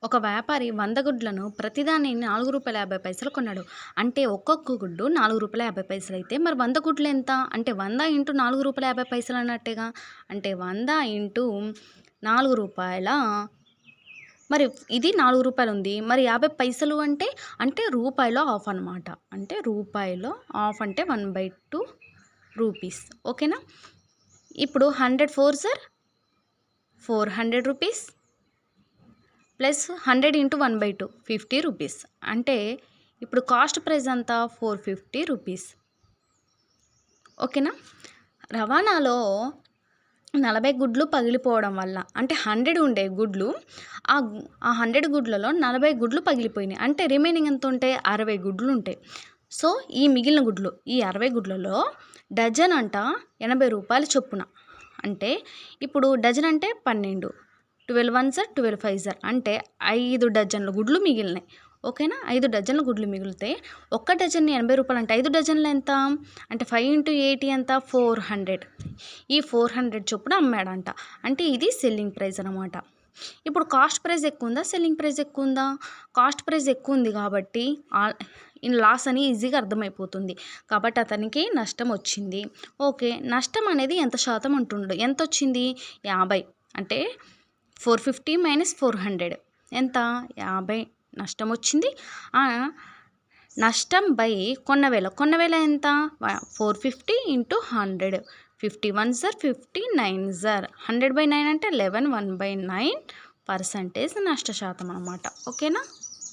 ఒక వ్యాపారి 100 గుడ్లను ప్రతిదాన్ని రూ. 4.50 కొన్నాడు. అంటే ఒక్కొక్క గుడ్డు రూ. 4.50 అయితే మరి 100 గుడ్లు ఎంత? అంటే 100 ఇంటూ రూ. 4.50 అన్నట్టేగా. అంటే 100 ఇంటూ రూ. 4 మరి ఇది రూ. 4 ఉంది. మరి 50 పైసలు అంటే రూపాయిలో హాఫ్ అనమాట. అంటే రూపాయిలో హాఫ్ అంటే 1/2 రూపీస్. ఓకేనా? ఇప్పుడు 100 4 sir 400 rupees plus 100 into 1/2 50 rupees. అంటే ఇప్పుడు కాస్ట్ ప్రైస్ అంతా 450 రూపీస్. ఓకేనా? రవాణాలో 40 గుడ్లు పగిలిపోవడం వల్ల అంటే 100 ఉండే గుడ్లు ఆ 100 గుడ్లలో 40 గుడ్లు పగిలిపోయినాయి. అంటే రిమైనింగ్ ఎంత ఉంటాయి? 60 గుడ్లు ఉంటాయి. సో ఈ మిగిలిన గుడ్లు ఈ 60 గుడ్లలో డజన్ అంట రూ. 80 చొప్పున. అంటే ఇప్పుడు డజన్ అంటే 12 12 1 సార్ 12 5 సార్ అంటే 5 డజన్ల గుడ్లు మిగిలినాయి. ఓకేనా? 5 డజన్ల గుడ్లు మిగిలితే ఒక్క డజన్ రూ. 80 అంటే 5 డజన్లు ఎంత? అంటే 5 ఇంటూ 80 ఎంత? 400. ఈ 400 చొప్పున అమ్మాడంట. అంటే ఇది సెల్లింగ్ ప్రైస్ అనమాట. ఇప్పుడు కాస్ట్ ప్రైస్ ఎక్కువ ఉందా? సెల్లింగ్ ప్రైస్ ఎక్కువ ఉందా? కాస్ట్ ప్రైస్ ఎక్కువ ఉంది కాబట్టి లాస్ అని ఈజీగా అర్థమైపోతుంది. కాబట్టి అతనికి నష్టం వచ్చింది. ఓకే, నష్టం అనేది ఎంత శాతం అంటుండడు. ఎంత వచ్చింది? 50. అంటే 450 మైనస్ 400 ఎంత? 50 నష్టం వచ్చింది. నష్టం బై కొన్న వేల ఎంత? 450 ఇంటూ 100 51 సార్ 59 సార్ 100/9 అంటే 11 1/9% నష్ట శాతం అన్నమాట. ఓకేనా?